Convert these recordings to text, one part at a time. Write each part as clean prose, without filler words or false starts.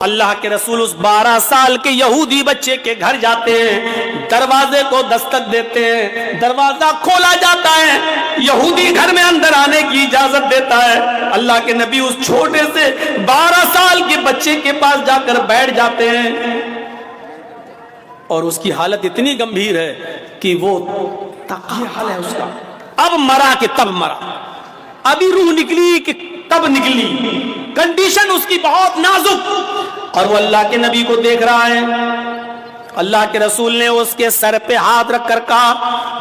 اللہ کے رسول اس 12 سال کے یہودی بچے کے گھر جاتے ہیں، دروازے کو دستک دیتے ہیں، دروازہ کھولا جاتا ہے، یہودی گھر میں اندر آنے کی اجازت دیتا ہے۔ اللہ کے نبی اس چھوٹے سے 12 سال کے بچے کے پاس جا کر بیٹھ جاتے ہیں، اور اس کی حالت اتنی گمبھیر ہے کہ وہ یہ حال ہے اس کا، اب مرا کہ تب مرا، ابھی روح نکلی کہ تب نکلی، کنڈیشن اس کی بہت نازک، اور وہ اللہ کے نبی کو دیکھ رہا ہے۔ اللہ کے رسول نے اس کے سر پہ ہاتھ رکھ کر کہا،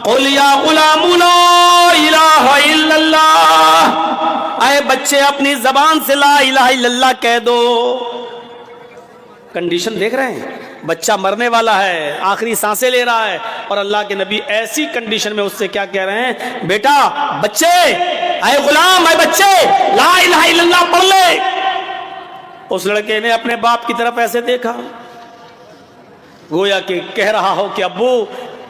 قُلْ يَا غُلَامُ لَا إِلَٰهَ إِلَّا اللَّهُ، اے بچے اپنی زبان سے لا الہ الا اللہ کہہ دو۔ کنڈیشن دیکھ رہے ہیں، بچہ مرنے والا ہے، آخری سانسیں لے رہا ہے، اور اللہ کے نبی ایسی کنڈیشن میں اس سے کیا کہہ رہے ہیں، بیٹا بچے، اے غلام، اے بچے، لا الہ الا اللہ پڑھ لے۔ اس لڑکے نے اپنے باپ کی طرف ایسے دیکھا، گویا کہ کہہ رہا ہو کہ ابو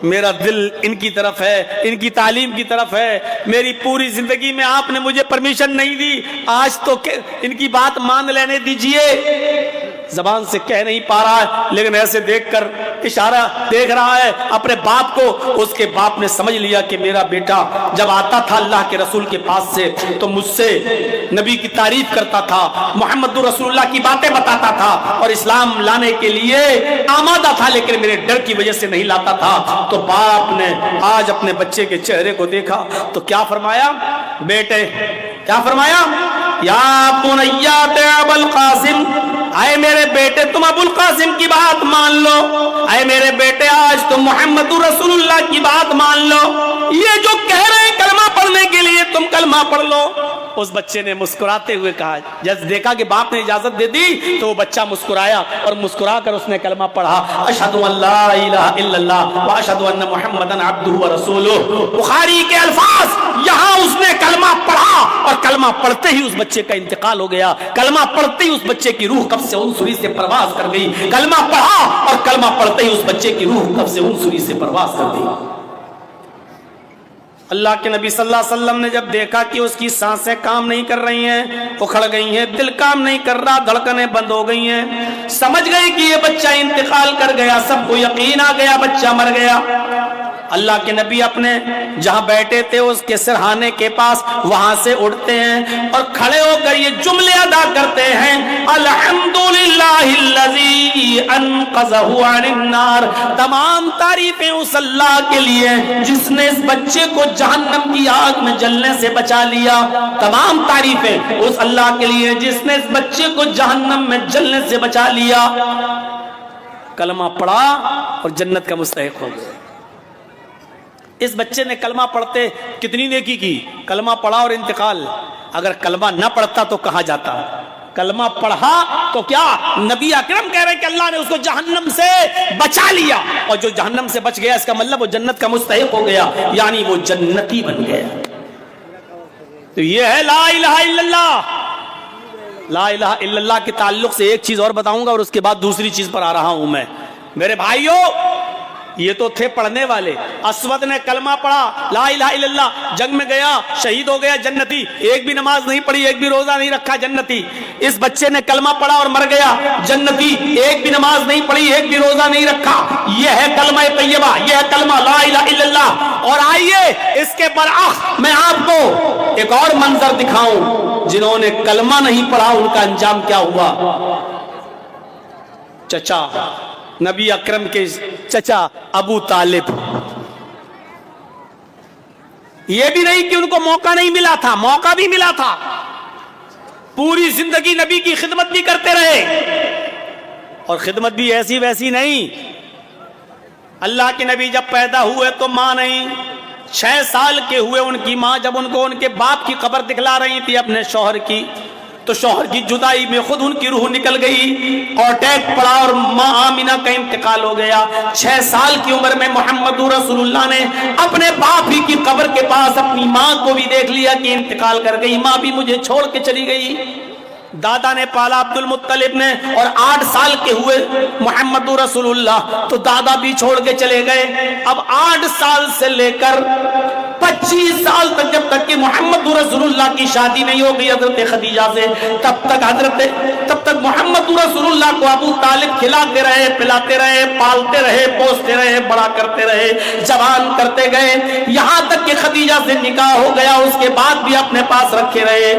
میرا دل ان کی طرف ہے، ان کی تعلیم کی طرف ہے، میری پوری زندگی میں آپ نے مجھے پرمیشن نہیں دی، آج تو ان کی بات مان لینے دیجئے۔ زبان سے کہہ نہیں پا رہا ہے، لیکن ایسے دیکھ کر اشارہ دیکھ رہا ہے اپنے باپ کو۔ اس کے باپ نے سمجھ لیا کہ میرا بیٹا جب آتا تھا اللہ کے رسول کے پاس سے تو مجھ سے نبی کی تعریف کرتا تھا، محمد رسول اللہ کی باتیں بتاتا تھا، اور اسلام لانے کے لیے آمادہ تھا، لیکن میرے ڈر کی وجہ سے نہیں لاتا تھا۔ تو باپ نے آج اپنے بچے کے چہرے کو دیکھا تو کیا فرمایا، بیٹے کیا فرمایا، یا بنیات ابو القاسم، اے میرے بیٹے تم ابو القاسم کی بات مان لو، اے میرے بیٹے آج تم محمد رسول اللہ کی بات مان لو، یہ جو کہہ رہے ہیں کلمہ پڑھنے کے لیے تم کلمہ پڑھ لو۔ اس بچے نے مسکراتے ہوئے کہا، جب دیکھا کہ باپ نے اجازت دے دی تو وہ بچہ مسکرایا، اور مسکرا کر اس نے کلمہ پڑھا، اشہد ان لا الہ الا اللہ واشہد ان محمدًا عبدہ ورسولہ۔ بخاری کے الفاظ، یہاں اس نے کلمہ پڑھا، اور کلمہ پڑھتے ہی اس بچے کا انتقال ہو گیا، کلمہ پڑھتے ہی اس بچے کی روح قبض سے انسری سے پرواز کر گئی، کلمہ پڑھا اور کلمہ پڑھتے ہی اس بچے کی روح قبض سے انسری سے پرواز کر گئی۔ اللہ کے نبی صلی اللہ علیہ وسلم نے جب دیکھا کہ اس کی سانسیں کام نہیں کر رہی ہیں، اکھڑ گئی ہیں، دل کام نہیں کر رہا، دھڑکنیں بند ہو گئی ہیں، سمجھ گئے کہ یہ بچہ انتقال کر گیا، سب کو یقین آ گیا بچہ مر گیا۔ اللہ کے نبی اپنے جہاں بیٹھے تھے اس کے سرہانے کے پاس وہاں سے اٹھتے ہیں اور کھڑے ہو کر یہ جملے ادا کرتے ہیں، الحمدللہ الذی انقذہ عن النار، تمام تعریفیں اس اللہ کے لیے جس نے اس بچے کو جہنم کی آگ میں جلنے سے بچا لیا، تمام تعریفیں اس اللہ کے لیے جس نے اس بچے کو جہنم میں جلنے سے بچا لیا۔ کلمہ پڑھا اور جنت کا مستحق ہو گیا۔ اس بچے نے کلمہ پڑھتے کتنی نیکی کی، کلمہ پڑھا اور انتقال۔ اگر کلمہ نہ پڑھتا تو کہاں جاتا، کلمہ پڑھا تو کیا، نبی اکرم کہہ رہے ہیں کہ اللہ نے اس کو جہنم سے بچا لیا، اور جو جہنم سے بچ گیا اس کا مطلب وہ جنت کا مستحق ہو گیا، یعنی وہ جنتی بن گیا۔ تو یہ ہے لا الہ الا اللہ۔ لا الہ الا اللہ کے تعلق سے ایک چیز اور بتاؤں گا اور اس کے بعد دوسری چیز پر آ رہا ہوں میں۔ میرے بھائیوں، یہ تو تھے پڑھنے والے، اسود نے کلمہ پڑھا لا الہ الا اللہ، جنگ میں گیا، شہید ہو گیا، جنتی، ایک بھی نماز نہیں پڑھی، ایک بھی روزہ نہیں رکھا، جنتی۔ اس بچے نے کلمہ پڑھا اور مر گیا، جنتی، ایک بھی نماز نہیں پڑھی، ایک بھی روزہ نہیں رکھا۔ یہ ہے کلمہ طیبہ، یہ ہے کلمہ لا الہ الا اللہ۔ اور آئیے اس کے برعکس میں آپ کو ایک اور منظر دکھاؤں، جنہوں نے کلمہ نہیں پڑھا ان کا انجام کیا ہوا۔ چچا، نبی اکرم کے چچا ابو طالب، یہ بھی نہیں کہ ان کو موقع نہیں ملا تھا، موقع بھی ملا تھا، پوری زندگی نبی کی خدمت بھی کرتے رہے، اور خدمت بھی ایسی ویسی نہیں۔ اللہ کے نبی جب پیدا ہوئے تو ماں نہیں، 6 سال کے ہوئے ان کی ماں جب ان کو ان کے باپ کی قبر دکھلا رہی تھی اپنے شوہر کی، تو شوہر کی جدائی میں خود ان کی روح نکل گئی اور اٹیک پڑا اور ماں آمینہ کا انتقال ہو گیا۔ 6 سال کی عمر میں محمد رسول اللہ نے اپنے باپ ہی کی قبر کے پاس اپنی ماں کو بھی دیکھ لیا کہ انتقال کر گئی، ماں بھی مجھے چھوڑ کے چلی گئی۔ دادا نے پالا عبد المطلب نے، اور 8 سال کے ہوئے محمد رسول اللہ تو دادا بھی چھوڑ کے چلے گئے۔ اب 8 سال سے لے کر 25 साल तक, जब तक कि मोहम्मद रसूलुल्लाह की शादी नहीं हो गई हजरत खदीजा से, तब तक मोहम्मद रसूलुल्लाह को अबू तालिब खिलाते रहे, पिलाते रहे, पालते रहे, पोसते रहे, बड़ा करते रहे, जवान करते गए, यहाँ तक कि खदीजा से निकाह हो गया, उसके बाद भी अपने पास रखे रहे,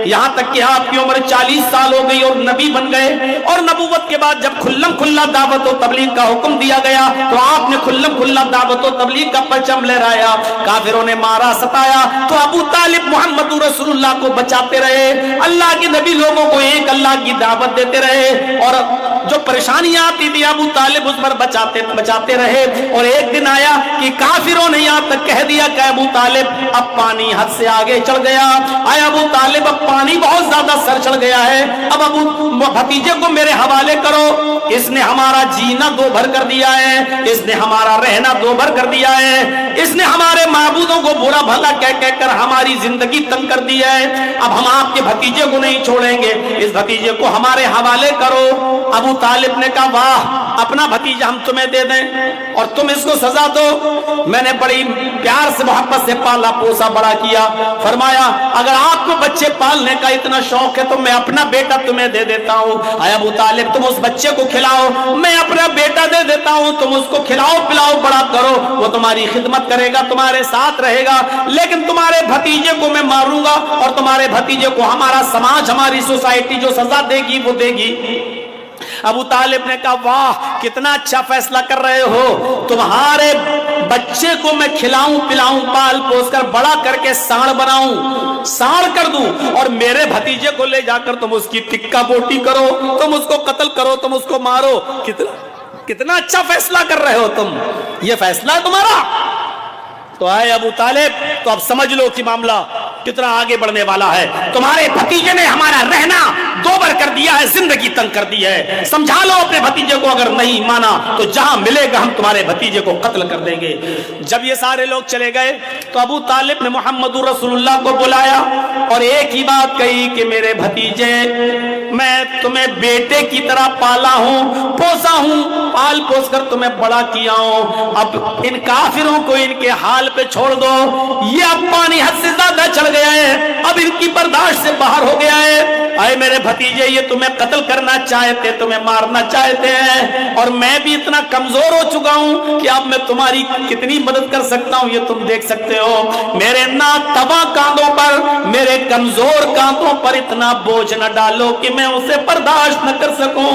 यहाँ तक कि आपकी उम्र 40 साल हो गई और नबी बन गए। और नबूवत के बाद जब खुल्लम खुल्ला दावत और तबलीग का हुक्म दिया गया तो आपने खुल्लम खुल्ला दावत और तबलीग का परचम लहराया। काफिरों ने मारा, सताया, तो अबू तालिब मोहम्मद रसूलुल्लाह को बचाते रहे, अल्लाह के नबी लोगों को एक अल्लाह की दावत देते रहे, और जो परेशानियां आती थी अबू तालिब उस पर बचाते रहे। और एक दिन आया कि काफिरों ने यहाँ तक कह दिया कि अबू तालिब अब पानी हद से आगे चढ़ गया, आया अबू तालिब अब पानी बहुत ज्यादा सर चढ़ गया है, अब अबू भतीजे को मेरे हवाले करो, इसने हमारा जीना दो भर कर दिया है, इसने हमारा रहना दो भर कर दिया है, इसने हमारे माबूदों को बुरा भला कह कर हमारी जिंदगी तंग कर दी है, अब हम आपके भतीजे को नहीं छोड़ेंगे, इस भतीजे को हमारे हवाले करो। अबू तालिब ने कहा वाह, अपना भतीजा हम तुम्हें दे दें और तुम इसको सजा दो, मैंने बड़ी प्यार से मोहब्बत से पाला पोसा बड़ा किया। फरमाया अगर आपको बच्चे पालने का इतना शौक है तो मैं अपना बेटा तुम्हें दे देता हूँ। अबू तालिब तुम उस बच्चे को खिलाओ, मैं अपना बेटा दे देता हूँ, तुम उसको खिलाओ पिलाओ बड़ा करो, वो तुम्हारी खिदमत करेगा, तुम्हारे साथ रहेगा, लेकिन तुम्हारे भतीजे को मैं मारूंगा और तुम्हारे भतीजे को हमारा समाज, हमारी सोसाइटी जो सजा देगी वो देगी। अबू तालिब ने कहा वाह कितना अच्छा फैसला कर रहे हो, तुम्हारे बच्चे को मैं खिलाऊं पिलाऊं पाल पोस कर बड़ा करके साड़ बनाऊं, साड़ कर दूं, और मेरे भतीजे को ले जाकर तुम उसकी टिक्का बोटी करो, तुम उसको कत्ल करो, तुम उसको मारो। कितना अच्छा फैसला कर रहे हो तुम, ये फैसला है तुम्हारा। तो आए अबू तालिब, तो अब समझ लो कि मामला कितना आगे बढ़ने वाला है। तुम्हारे भतीजे ने हमारा रहना दो बार कर दिया है, जिंदगी तंग कर दी है, समझा लो अपने भतीजे को, अगर नहीं माना तो जहां मिलेगा हम तुम्हारे भतीजे को कत्ल कर देंगे। जब ये सारे लोग चले गए तो अबू तालिब ने मोहम्मद रसूलुल्लाह को बुलाया और एक ही बात कही कि मेरे भतीजे, मैं तुम्हें बेटे की तरह पाला हूं, पोसा हूं, पाल पोस कर तुम्हें बड़ा किया हूं, अब इन काफिरों को इनके हाल पे छोड़ दो, ये अब पानी हद से ज्यादा चढ़ गया है, अब इनकी बर्दाश्त से बाहर हो गया है। अरे मेरे भतीजे ये तुम्हें कत्ल करना चाहते, तुम्हें मारना चाहते हैं, और मैं भी इतना कमजोर हो चुका हूं कि अब मैं तुम्हारी कितनी मदद कर सकता हूं ये तुम देख सकते हो। मेरे नातवा कांधों पर, मेरे कमजोर कांधों पर इतना बोझ न डालो कि मैं उसे बर्दाश्त न कर सकूं,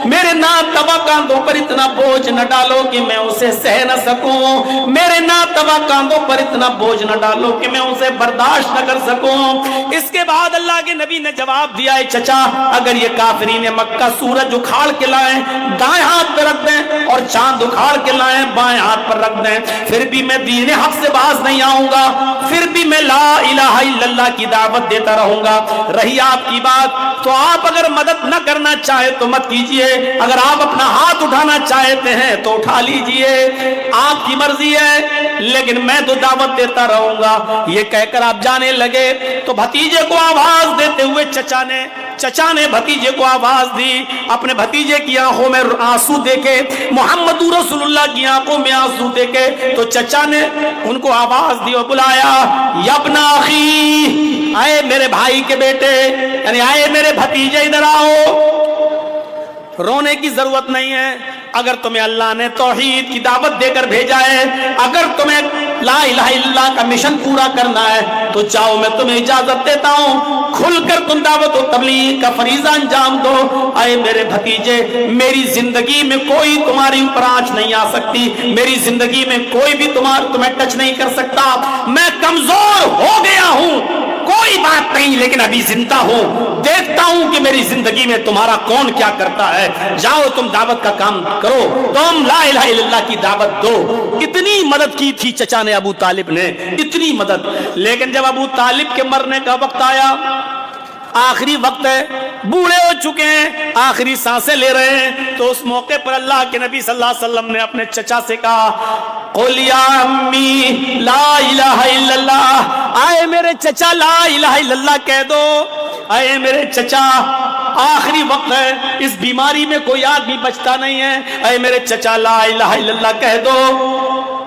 मेरे नातवा कांधों पर इतना बोझ न डालो कि मैं उसे सह न सकूं, मेरे नातवा कांधों पर इतना बोझ न डालो कि मैं उसे बर्दाश्त न कर सकूं। इसके बाद अल्लाह के नबी ने जवाब दिया है चचा, अगर ये काफिरीन मक्का सूरज उखाड़ के लाए दाएं हाथ पर रख दें और चांद उखाड़ के लाए बाएं हाथ पर रख दें, फिर भी मैं दीन हक से बाज नहीं आऊंगा, फिर भी मैं ला इलाहा इल्लल्लाह की दावत देता रहूंगा। रही आपकी बात, तो आप अगर मदद न करना चाहे तो मत कीजिए, अगर आप अपना हाथ उठाना चाहते हैं तो उठा लीजिए, आपकी मर्जी है, लेकिन मैं तो दावत देता रहूंगा। ये कहकर आप जाने लगे तो भतीजे को आवाज देते हुए चचा ने भतीजे को आवाज दी, अपने भतीजे की आंखों में आंसू देखे, मोहम्मद रसूलुल्लाह की आंखों में आंसू देखे, तो चचा ने उनको आवाज दी और बुलाया, यब्ना अखी, आए मेरे भाई के बेटे, यानी आए मेरे भतीजे, इधर आओ। रोने की जरूरत नहीं है, अगर तुम्हें अल्लाह ने तौहीद की दावत देकर भेजा है, अगर तुम्हें ला इलाहा इल्लल्लाह का मिशन पूरा करना है तो जाओ, मैं तुम्हें इजाजत देता हूं, खुलकर तुम दावत और तबलीग का फरीजा अंजाम दो। आए मेरे भतीजे, मेरी जिंदगी में कोई तुम्हारी ऊपर आंच नहीं आ सकती, मेरी जिंदगी में कोई भी तुम्हें टच नहीं कर सकता, मैं कमजोर हो गया हूं, कोई बात नहीं, लेकिन अभी जिंदा हूं, देखता हूं कि मेरी जिंदगी में तुम्हारा कौन क्या करता है, जाओ तुम दावत का काम करो, तुम ला इलाहा इल्लल्लाह की दावत दो। इतनी मदद की थी चचा ने, अबू तालिब ने, इतनी मदद। लेकिन जब अबू तालिब के मरने का वक्त आया, आखिरी वक्त है, बूढ़े हो चुके हैं, आखिरी सांसें ले रहे हैं, तो उस मौके पर अल्लाह के नबी सल्लल्लाहु अलैहि वसल्लम ने अपने चचा से कहा, कुल या अम्मी ला इलाहा इल्लल्लाह, आए मेरे चचा ला इलाहा इल्लल्लाह कह दो, आए मेरे चचा, आखिरी वक्त है, इस बीमारी में कोई आदमी बचता नहीं है, आए मेरे चचा ला इलाहा इल्लल्लाह कह दो।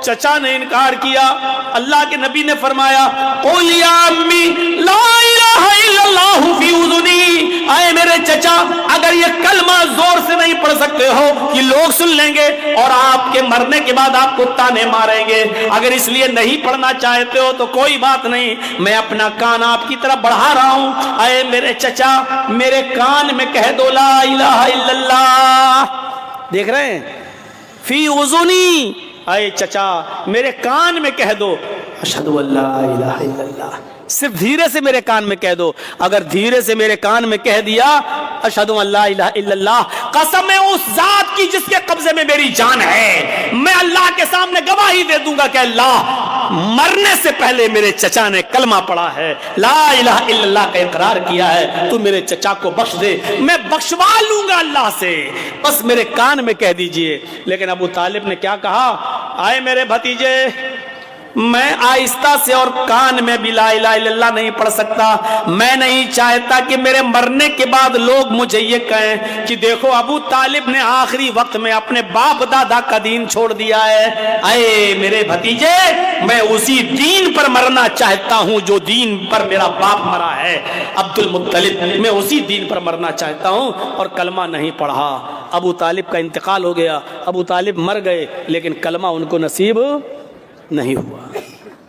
चचा ने इनकार किया। अल्लाह के नबी ने फरमाया क़ुल या अम्मी ला इलाहा इल्लल्लाहु फी उज़ुनी, आए मेरे चचा अगर ये कलमा जोर से नहीं पढ़ सकते हो कि लोग सुन लेंगे और आपके मरने के बाद आपको ताने मारेंगे, अगर इसलिए नहीं पढ़ना चाहते हो तो कोई बात नहीं, मैं अपना कान आपकी तरफ बढ़ा रहा हूं। आए मेरे चचा मेरे कान में कह दो ला इलाहा इल्लल्लाह। देख रहे हैं, फी उज़ुनी, आए चचा मेरे कान में कह दो अशहदु अल्ला इलाहा इल्लल्लाह, सिर्फ धीरे से मेरे कान में कह दो। अगर धीरे से मेरे कान में कह दिया अशहदु अल्ला इलाहा इल्लल्लाह, कसम है उस जात की जिसके कब्जे में मेरी जान है, मैं अल्लाह के सामने गवाही दे दूंगा कि अल्लाह मरने से पहले मेरे चचा ने कलमा पढ़ा है, ला इलाहा इल्लल्लाह का इकरार किया है, तू मेरे चचा को बख्श दे, मैं बख्शवा लूंगा अल्लाह से, बस मेरे कान में कह दीजिए। लेकिन अबू तालिब ने क्या कहा, आए मेरे भतीजे मैं आहिस्ता से और कान में भी ला इलाहा इल्लल्लाह नहीं पढ़ सकता, मैं नहीं चाहता कि मेरे मरने के बाद लोग मुझे ये कहें कि देखो अबू तालिब ने आखिरी वक्त में अपने बाप दादा का दीन छोड़ दिया है। आए मेरे भतीजे मैं उसी दीन पर मरना चाहता हूं जो दीन पर मेरा बाप मरा है अब्दुल मुत्तलिब, मैं उसी दीन पर मरना चाहता हूं, और कलमा नहीं पढ़ा। अबू तालिब का इंतकाल हो गया, अबू तालिब मर गए, लेकिन कलमा उनको नसीब नहीं हुआ।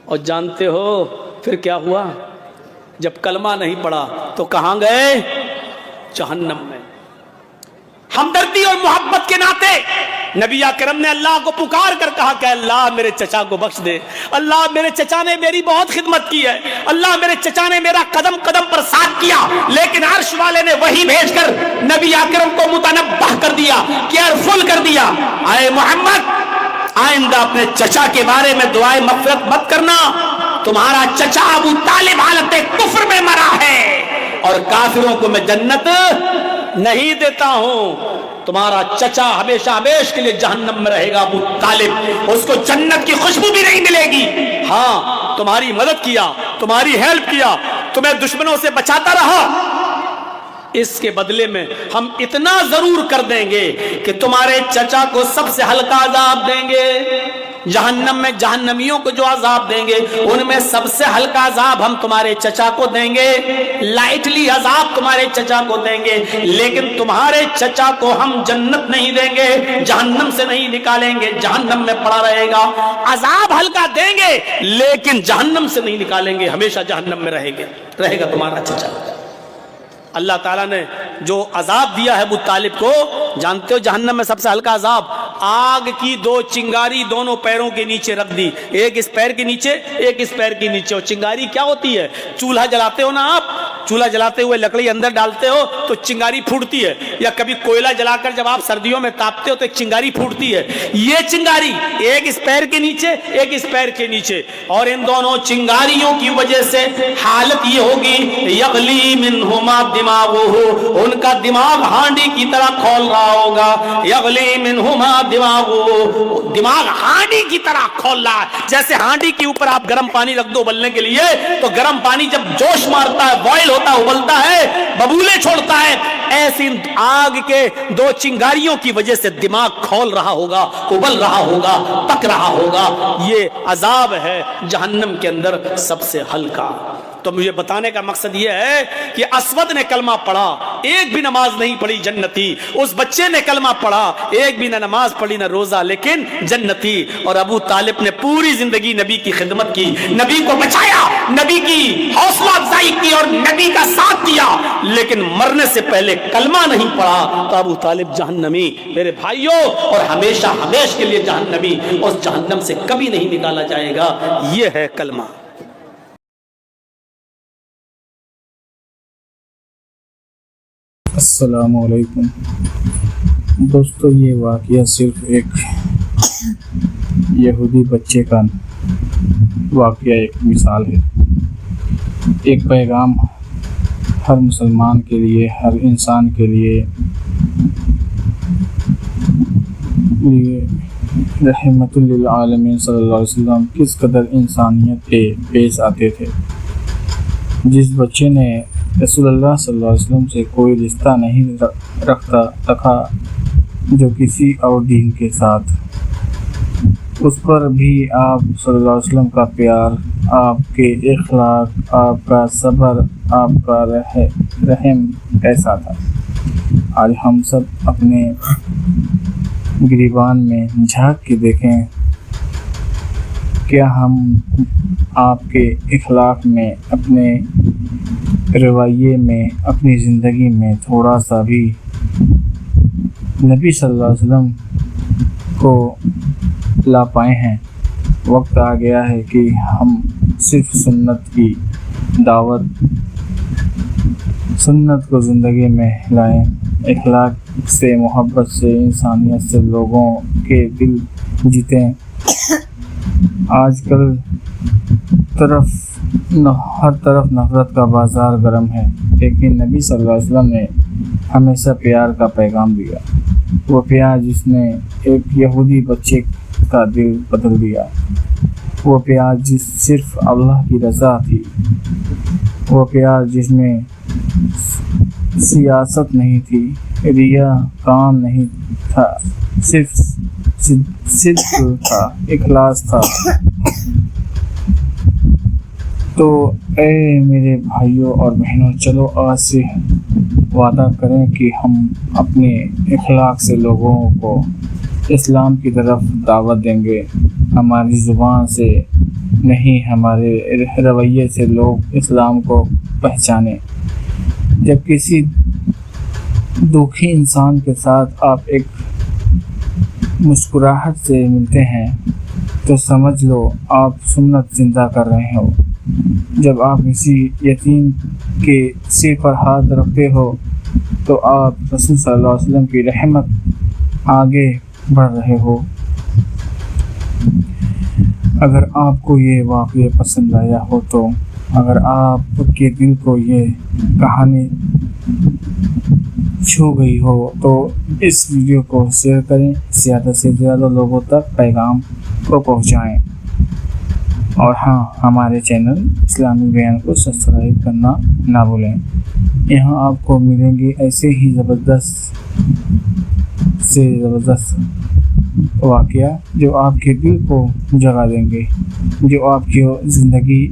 और जानते हो फिर क्या हुआ, जब कलमा नहीं पड़ा तो कहां गए, जहन्नम में। हमदर्दी और मोहब्बत के नाते नबी अकरम ने अल्लाह को पुकार कर कहा कि अल्लाह मेरे चचा को बख्श दे, अल्लाह मेरे चचा ने मेरी बहुत खिदमत की है, अल्लाह मेरे चचा ने मेरा कदम कदम पर साथ किया, लेकिन अर्श वाले ने वही भेजकर नबी अकरम को मुतनब्बह कर दिया, केयरफुल कर दिया, आए मोहम्मद आइंदा अपने चचा के बारे में दुआए मग़फ़िरत मत करना, तुम्हारा चचा अबू तालिब हालत कुफ्र में मरा है और काफिरों को मैं जन्नत नहीं देता हूं, तुम्हारा चचा हमेशा हमेशा के लिए जहन्नम में रहेगा अबू तालिब, उसको जन्नत की खुशबू भी नहीं मिलेगी। हाँ तुम्हारी मदद किया, तुम्हारी हेल्प किया, तुम्हें दुश्मनों से बचाता रहा, इसके बदले में हम इतना जरूर कर देंगे कि तुम्हारे चचा को सबसे हल्का अजाब देंगे, जहन्नम में जहन्नमियों को जो अजाब देंगे उनमें सबसे हल्का अजाब हम तुम्हारे चचा को देंगे, लाइटली अजाब तुम्हारे चचा को देंगे, लेकिन तुम्हारे चचा को हम जन्नत नहीं देंगे, जहन्नम से नहीं निकालेंगे, जहन्नम में पड़ा रहेगा। अजाब हल्का देंगे लेकिन जहन्नम से नहीं निकालेंगे, हमेशा जहन्नम में रहेगा तुम्हारा चचा। अल्लाह ताला ने जो अजाब दिया है अबू तालिब को, जानते हो जहन्नम में सबसे हल्का अजाब, आग की दो चिंगारी दोनों पैरों के नीचे रख दी, एक इस पैर के नीचे एक इस पैर के नीचे। और चिंगारी क्या होती है, चूल्हा जलाते हो ना आप, चूल्हा जलाते हुए लकड़ी अंदर डालते हो तो चिंगारी फूटती है, या कभी कोयला जलाकर जब आप सर्दियों में तापते हो तो एक चिंगारी फूटती है, ये चिंगारी एक इस पैर के नीचे एक इस पैर के नीचे, और इन दोनों चिंगारियों की वजह से हालत ये होगी यगली मिनहुमा दिमागुहु, उनका दिमाग हांडी की तरह खोल रहा होगा, यगली मिनहुमा दिमागुहु, दिमाग हांडी की तरह खोल रहा है, जैसे हांडी के ऊपर आप गर्म पानी रख दो उबलने के लिए, तो गर्म पानी जब जोश मारता है, बॉयल होता है, उबलता है, बबूले छोड़ता है, ऐसी आग के दो चिंगारियों की वजह से दिमाग खोल रहा होगा, उबल रहा होगा, पक रहा होगा। ये अजाब है जहन्नम के अंदर सबसे हल्का। तो मुझे बताने का मकसद यह है कि असवद ने कलमा पढ़ा, एक भी नमाज नहीं पढ़ी, जन्नती। उस बच्चे ने कलमा पढ़ा, एक भी न नमाज पढ़ी न रोजा, लेकिन जन्नती। और अबू तालिब ने पूरी जिंदगी नबी की खिदमत की, नबी को बचाया, नबी की हौसला अफजाई की और नबी का साथ दिया, लेकिन मरने से पहले कलमा नहीं पढ़ा तो अबू तालिब जहन्नमी मेरे भाइयों, और हमेशा हमेशा के लिए जहन्नमी, उस जहन्नम से कभी नहीं निकाला जाएगा। यह है कलमा। अस्सलामु अलैकुम दोस्तों, ये वाक़या सिर्फ एक यहूदी बच्चे का वाक़या एक मिसाल है, एक पैगाम हर मुसलमान के लिए, हर इंसान के लिए रहमतुल लिल आलमीन सल्लल्लाहु अलैहि वसल्लम किस कदर इंसानियत पे पेश आते थे। जिस बच्चे ने रसूलुल्लाह सल्लल्लाहु अलैहि वसल्लम से कोई रिश्ता नहीं रखा, जो किसी और दीन के साथ, اس پر بھی آپ صلی اللہ علیہ وسلم کا پیار، آپ کے اخلاق، آپ کا صبر، آپ کا رحم ایسا تھا۔ آج ہم سب اپنے گریبان میں جھانک کے دیکھیں، کیا ہم آپ کے اخلاق میں، اپنے رویے میں، اپنی زندگی میں تھوڑا سا بھی نبی صلی اللہ علیہ وسلم کو لا پائے ہیں؟ وقت آ گیا ہے کہ ہم صرف سنت کی دعوت، سنت کو زندگی میں لائیں، اخلاق سے، محبت سے، انسانیت سے لوگوں کے دل جیتیں۔ آج کل ہر طرف نفرت کا بازار گرم ہے، لیکن نبی صلی اللہ علیہ وسلم نے ہمیشہ پیار کا پیغام دیا۔ وہ پیار جس نے ایک یہودی بچے کا دل بدل دیا، وہ پیار جس صرف اللہ کی رضا تھی، وہ پیار جس میں سیاست نہیں تھی، ریا کام نہیں تھا، صرف صدق تھا، اخلاص تھا۔ تو اے میرے بھائیوں اور بہنوں، چلو آج سے وعدہ کریں کہ ہم اپنے اخلاق سے لوگوں کو اسلام کی طرف دعوت دیں گے۔ ہماری زبان سے نہیں، ہمارے رویے سے لوگ اسلام کو پہچانیں۔ جب کسی دکھی انسان کے ساتھ آپ ایک مسکراہٹ سے ملتے ہیں تو سمجھ لو آپ سنت زندہ کر رہے ہو۔ جب آپ کسی یتیم کے سر پر ہاتھ رکھتے ہو تو آپ رسول صلی اللہ علیہ وسلم کی رحمت آگے بڑھ رہے ہو۔ اگر آپ کو یہ واقعہ پسند آیا ہو تو، اگر آپ کے دل کو یہ کہانی چھو گئی ہو تو اس ویڈیو کو شیئر کریں، زیادہ سے زیادہ لوگوں تک پیغام کو پہنچائیں، اور ہاں، ہمارے چینل اسلامی بیان کو سبسکرائب کرنا نہ بھولیں۔ یہاں آپ کو ملیں گے ایسے ہی زبردست سے زبردست واقعہ جو آپ کے دل کو جگا دیں گے، جو آپ کی زندگی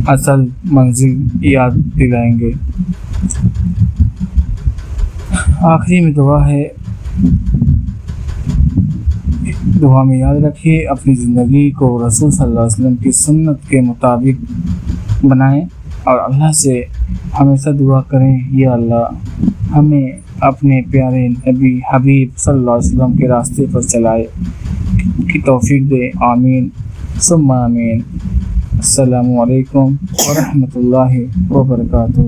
اصل منزل یاد دلائیں گے۔ آخری میں دعا ہے، دعا میں یاد رکھیے اپنی زندگی کو رسول صلی اللہ علیہ وسلم کی سنت کے مطابق بنائیں، اور اللہ سے ہمیشہ دعا کریں، یا اللہ ہمیں اپنے پیارے نبی حبیب صلی اللہ علیہ وسلم کے راستے پر چلائے کی توفیق دے۔ آمین ثم آمین۔ السلام علیکم ورحمۃ اللہ وبرکاتہ۔